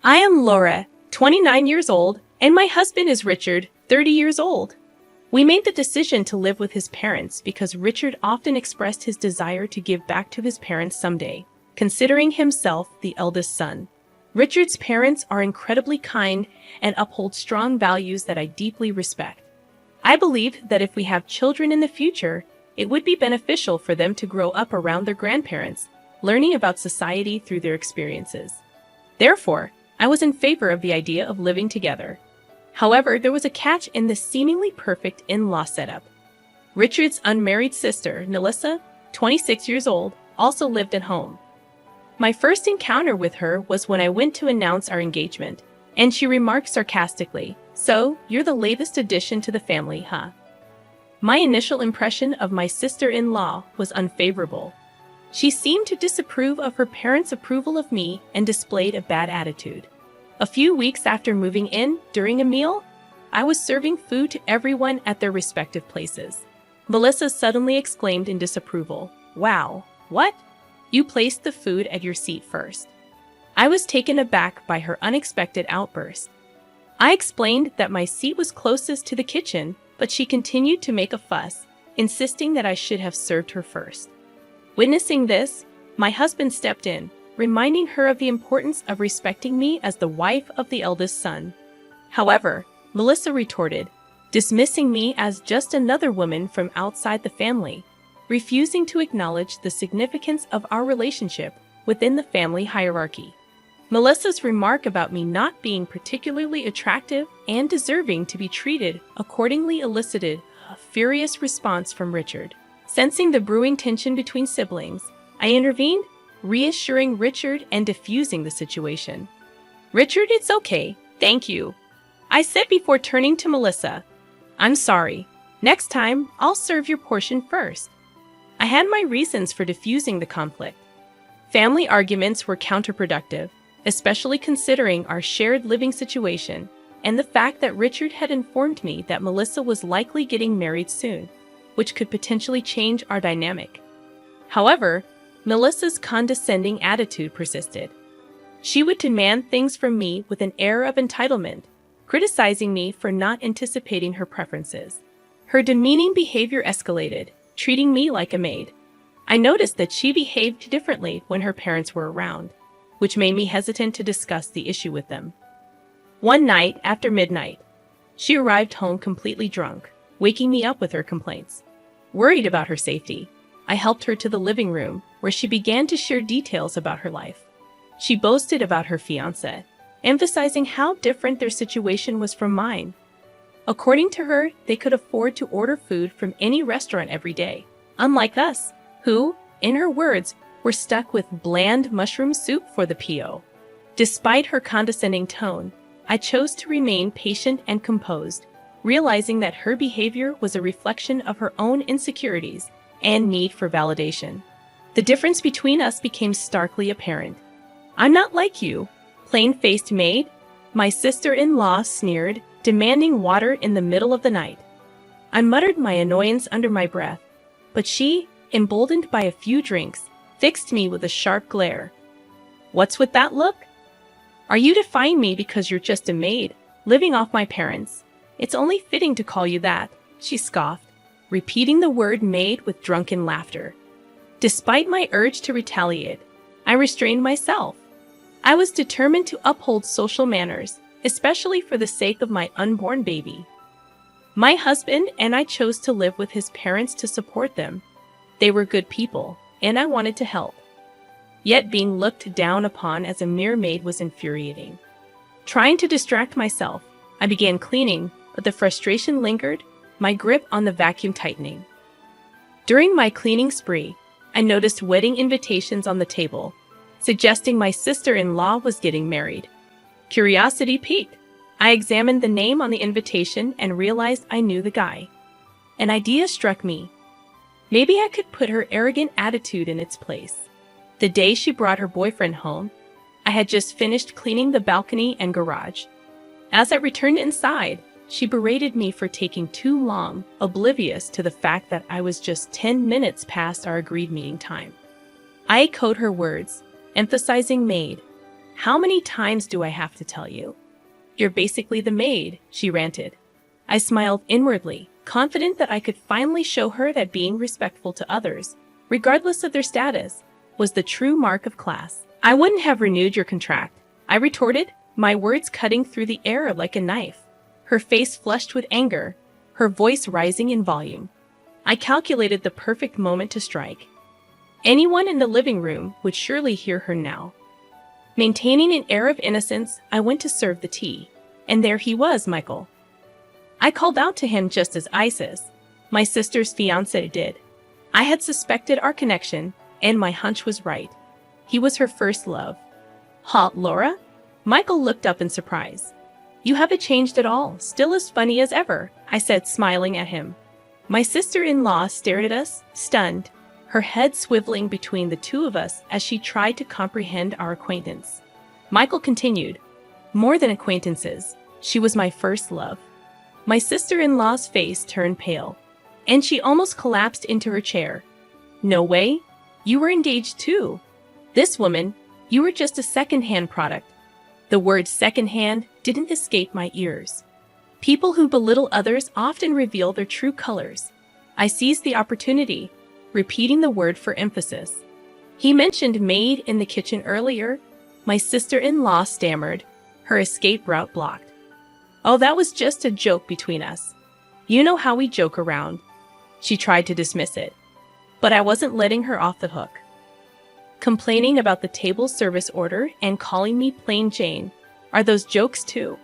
I am Laura, 29 years old, and my husband is Richard, 30 years old. We made the decision to live with his parents because Richard often expressed his desire to give back to his parents someday, considering himself the eldest son. Richard's parents are incredibly kind and uphold strong values that I deeply respect. I believe that if we have children in the future, it would be beneficial for them to grow up around their grandparents, learning about society through their experiences. Therefore, I was in favor of the idea of living together. However, there was a catch in this seemingly perfect in-law setup. Richard's unmarried sister, Melissa, 26 years old, also lived at home. My first encounter with her was when I went to announce our engagement, and she remarked sarcastically, "So, you're the latest addition to the family, huh?" My initial impression of my sister-in-law was unfavorable. She seemed to disapprove of her parents' approval of me and displayed a bad attitude. A few weeks after moving in, during a meal, I was serving food to everyone at their respective places. Melissa suddenly exclaimed in disapproval, "Wow, what? You placed the food at your seat first." I was taken aback by her unexpected outburst. I explained that my seat was closest to the kitchen, but she continued to make a fuss, insisting that I should have served her first. Witnessing this, my husband stepped in, reminding her of the importance of respecting me as the wife of the eldest son. However, Melissa retorted, dismissing me as just another woman from outside the family, refusing to acknowledge the significance of our relationship within the family hierarchy. Melissa's remark about me not being particularly attractive and deserving to be treated accordingly elicited a furious response from Richard. Sensing the brewing tension between siblings, I intervened, reassuring Richard and diffusing the situation. "Richard, it's okay, thank you," I said before turning to Melissa. "I'm sorry. Next time, I'll serve your portion first." I had my reasons for diffusing the conflict. Family arguments were counterproductive, especially considering our shared living situation and the fact that Richard had informed me that Melissa was likely getting married soon, which could potentially change our dynamic. However, Melissa's condescending attitude persisted. She would demand things from me with an air of entitlement, criticizing me for not anticipating her preferences. Her demeaning behavior escalated, treating me like a maid. I noticed that she behaved differently when her parents were around, which made me hesitant to discuss the issue with them. One night after midnight, she arrived home completely drunk, waking me up with her complaints. Worried about her safety, I helped her to the living room, where she began to share details about her life. She boasted about her fiancé, emphasizing how different their situation was from mine. According to her, they could afford to order food from any restaurant every day, unlike us, who, in her words, were stuck with bland mushroom soup for the PO. Despite her condescending tone, I chose to remain patient and composed, realizing that her behavior was a reflection of her own insecurities and need for validation. The difference between us became starkly apparent. "I'm not like you, plain-faced maid," my sister-in-law sneered, demanding water in the middle of the night. I muttered my annoyance under my breath, but she, emboldened by a few drinks, fixed me with a sharp glare. "What's with that look? Are you defying me because you're just a maid, living off my parents? It's only fitting to call you that," she scoffed, repeating the word maid with drunken laughter. Despite my urge to retaliate, I restrained myself. I was determined to uphold social manners, especially for the sake of my unborn baby. My husband and I chose to live with his parents to support them. They were good people, and I wanted to help. Yet being looked down upon as a mere maid was infuriating. Trying to distract myself, I began cleaning, but the frustration lingered, my grip on the vacuum tightening. During my cleaning spree, I noticed wedding invitations on the table, suggesting my sister-in-law was getting married. Curiosity piqued. I examined the name on the invitation and realized I knew the guy. An idea struck me. Maybe I could put her arrogant attitude in its place. The day she brought her boyfriend home, I had just finished cleaning the balcony and garage. As I returned inside, she berated me for taking too long, oblivious to the fact that I was just 10 minutes past our agreed meeting time. I echoed her words, emphasizing maid. How many times do I have to tell you? You're basically the maid, she ranted. I smiled inwardly, confident that I could finally show her that being respectful to others, regardless of their status, was the true mark of class. I wouldn't have renewed your contract, I retorted, my words cutting through the air like a knife. Her face flushed with anger, her voice rising in volume. I calculated the perfect moment to strike. Anyone in the living room would surely hear her now. Maintaining an air of innocence, I went to serve the tea. And there he was, Michael. I called out to him just as Isis, my sister's fiancé, did. I had suspected our connection, and my hunch was right. He was her first love. "Huh, Laura?" Michael looked up in surprise. "You haven't changed at all, still as funny as ever," I said, smiling at him. My sister-in-law stared at us, stunned, her head swiveling between the two of us as she tried to comprehend our acquaintance. Michael continued, "More than acquaintances, she was my first love." My sister-in-law's face turned pale, and she almost collapsed into her chair. "No way? You were engaged too. This woman, you were just a second-hand product." The word second-hand didn't escape my ears. People who belittle others often reveal their true colors. I seized the opportunity, repeating the word for emphasis. "He mentioned maid in the kitchen earlier," my sister-in-law stammered, her escape route blocked. "Oh, that was just a joke between us. You know how we joke around." She tried to dismiss it, but I wasn't letting her off the hook. "Complaining about the table service order and calling me plain Jane, are those jokes too?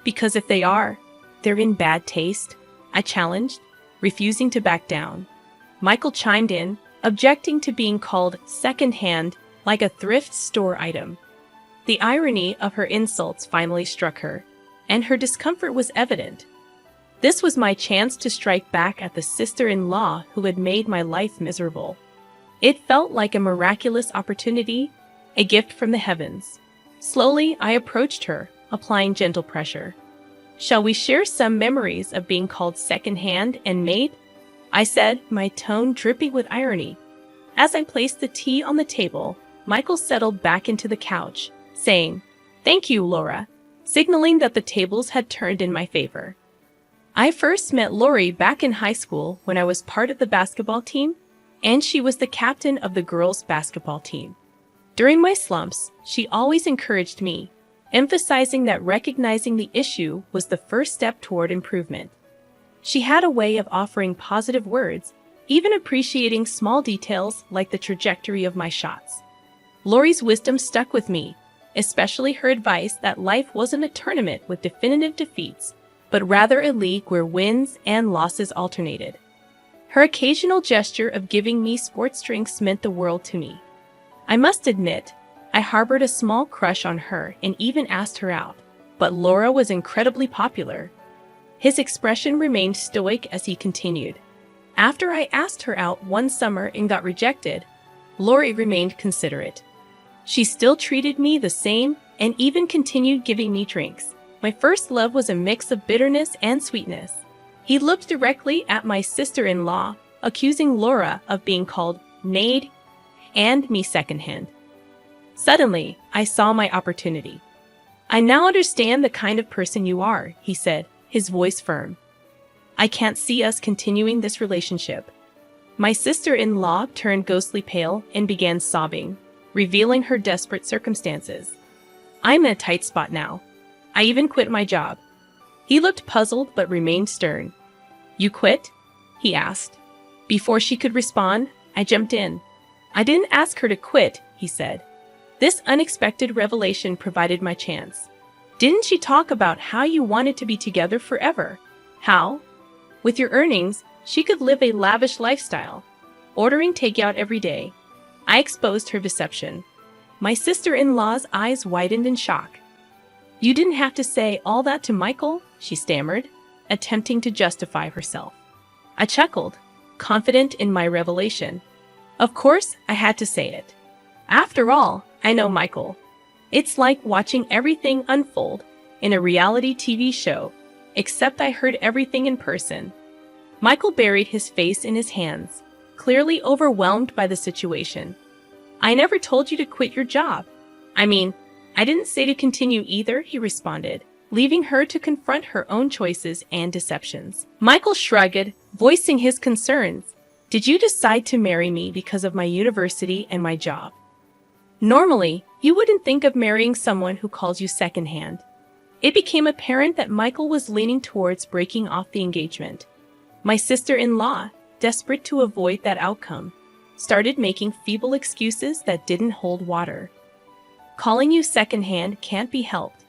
Because if they are, they're in bad taste," I challenged, refusing to back down. Michael chimed in, objecting to being called second-hand like a thrift store item. The irony of her insults finally struck her, and her discomfort was evident. This was my chance to strike back at the sister-in-law who had made my life miserable. It felt like a miraculous opportunity, a gift from the heavens. Slowly, I approached her, applying gentle pressure. "Shall we share some memories of being called second-hand and maid?" I said, my tone dripping with irony. As I placed the tea on the table, Michael settled back into the couch, saying, "Thank you, Laura," signaling that the tables had turned in my favor. I first met Lori back in high school when I was part of the basketball team, and she was the captain of the girls' basketball team. During my slumps, she always encouraged me, emphasizing that recognizing the issue was the first step toward improvement. She had a way of offering positive words, even appreciating small details like the trajectory of my shots. Lori's wisdom stuck with me, especially her advice that life wasn't a tournament with definitive defeats, but rather a league where wins and losses alternated. Her occasional gesture of giving me sports drinks meant the world to me. I must admit, I harbored a small crush on her and even asked her out, but Laura was incredibly popular. His expression remained stoic as he continued. After I asked her out one summer and got rejected, Lori remained considerate. She still treated me the same and even continued giving me drinks. My first love was a mix of bitterness and sweetness. He looked directly at my sister-in-law, accusing Laura of being called maid and me secondhand. Suddenly, I saw my opportunity. "I now understand the kind of person you are," he said, his voice firm. "I can't see us continuing this relationship." My sister-in-law turned ghostly pale and began sobbing, revealing her desperate circumstances. "I'm in a tight spot now. I even quit my job." He looked puzzled but remained stern. "You quit?" he asked. Before she could respond, I jumped in. "I didn't ask her to quit," he said. This unexpected revelation provided my chance. "Didn't she talk about how you wanted to be together forever? How? With your earnings, she could live a lavish lifestyle, ordering takeout every day." I exposed her deception. My sister-in-law's eyes widened in shock. "You didn't have to say all that to Michael," she stammered, attempting to justify herself. I chuckled, confident in my revelation. Of course, I had to say it. After all, I know Michael. It's like watching everything unfold in a reality TV show, except I heard everything in person. Michael buried his face in his hands, clearly overwhelmed by the situation. "I never told you to quit your job. I mean, I didn't say to continue either, he responded, leaving her to confront her own choices and deceptions. Michael shrugged, voicing his concerns. Did you decide to marry me because of my university and my job? Normally, you wouldn't think of marrying someone who calls you secondhand. It became apparent that Michael was leaning towards breaking off the engagement. My sister-in-law, desperate to avoid that outcome, started making feeble excuses that didn't hold water. Calling you secondhand can't be helped.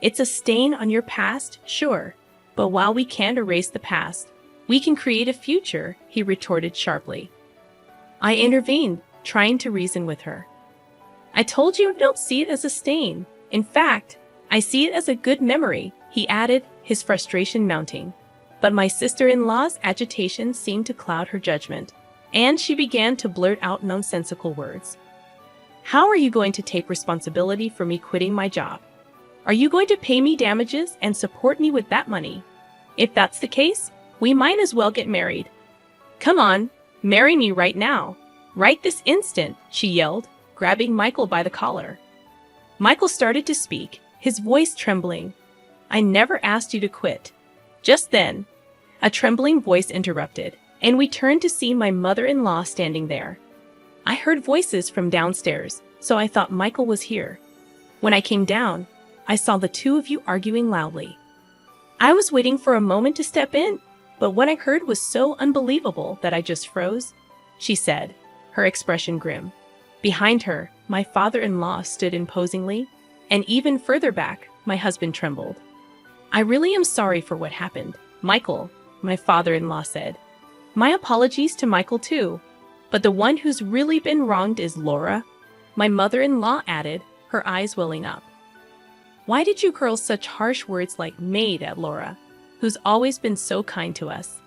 It's a stain on your past, sure, but while we can't erase the past, we can create a future, he retorted sharply. I intervened, trying to reason with her. I told you I don't see it as a stain. In fact, I see it as a good memory, he added, his frustration mounting. But my sister-in-law's agitation seemed to cloud her judgment, and she began to blurt out nonsensical words. How are you going to take responsibility for me quitting my job? Are you going to pay me damages and support me with that money? If that's the case, we might as well get married. Come on, marry me right now. Right this instant, she yelled, grabbing Michael by the collar. Michael started to speak, his voice trembling. I never asked you to quit. Just then, a trembling voice interrupted, and we turned to see my mother-in-law standing there. I heard voices from downstairs, so I thought Michael was here. When I came down, I saw the two of you arguing loudly. I was waiting for a moment to step in, but what I heard was so unbelievable that I just froze, she said, her expression grim. Behind her, my father-in-law stood imposingly, and even further back, my husband trembled. I really am sorry for what happened, Michael, my father-in-law said. My apologies to Michael too, but the one who's really been wronged is Laura, my mother-in-law added, her eyes welling up. Why did you hurl such harsh words like maid at Laura, who's always been so kind to us?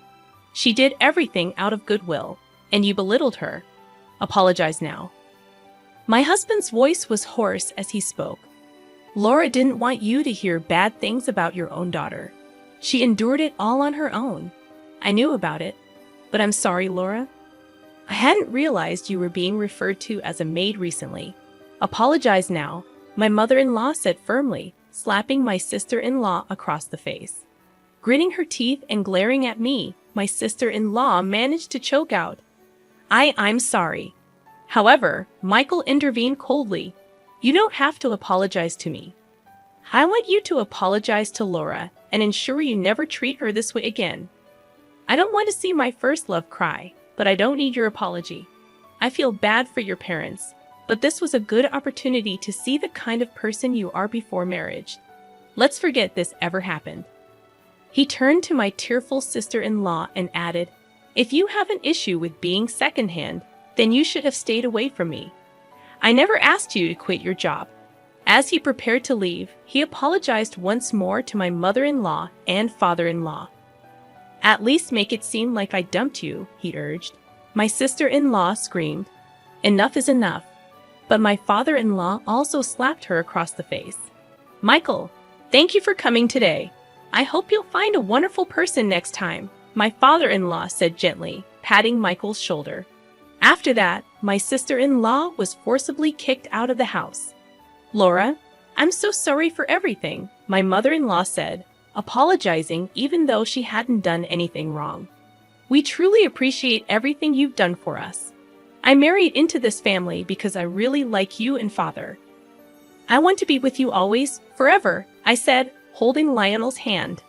She did everything out of goodwill, and you belittled her. Apologize now. My husband's voice was hoarse as he spoke. Laura didn't want you to hear bad things about your own daughter. She endured it all on her own. I knew about it, but I'm sorry, Laura. I hadn't realized you were being referred to as a maid recently. Apologize now, my mother-in-law said firmly, slapping my sister-in-law across the face. Gritting her teeth and glaring at me, my sister-in-law managed to choke out, I'm sorry. However, Michael intervened coldly. You don't have to apologize to me. I want you to apologize to Laura and ensure you never treat her this way again. I don't want to see my first love cry, but I don't need your apology. I feel bad for your parents, but this was a good opportunity to see the kind of person you are before marriage. Let's forget this ever happened. He turned to my tearful sister-in-law and added, if you have an issue with being secondhand, then you should have stayed away from me. I never asked you to quit your job. As he prepared to leave, he apologized once more to my mother-in-law and father-in-law. At least make it seem like I dumped you, he urged. My sister-in-law screamed, enough is enough. But my father-in-law also slapped her across the face. Michael, thank you for coming today. I hope you'll find a wonderful person next time, my father-in-law said gently, patting Michael's shoulder. After that, my sister-in-law was forcibly kicked out of the house. Laura, I'm so sorry for everything, my mother-in-law said, apologizing even though she hadn't done anything wrong. We truly appreciate everything you've done for us. I married into this family because I really like you and Father. I want to be with you always, forever, I said, holding Lionel's hand.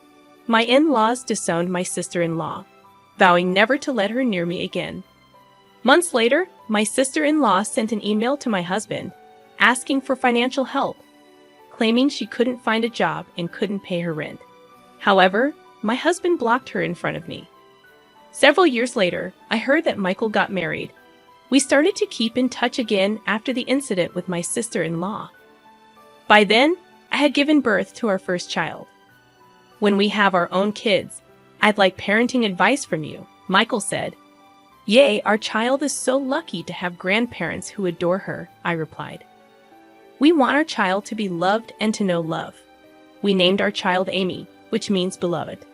My in-laws disowned my sister-in-law, vowing never to let her near me again. Months later, my sister-in-law sent an email to my husband, asking for financial help, claiming she couldn't find a job and couldn't pay her rent. However, my husband blocked her in front of me. Several years later, I heard that Michael got married. We started to keep in touch again after the incident with my sister-in-law. By then, I had given birth to our first child. When we have our own kids, I'd like parenting advice from you, Michael said. Yay, our child is so lucky to have grandparents who adore her, I replied. We want our child to be loved and to know love. We named our child Amy, which means beloved.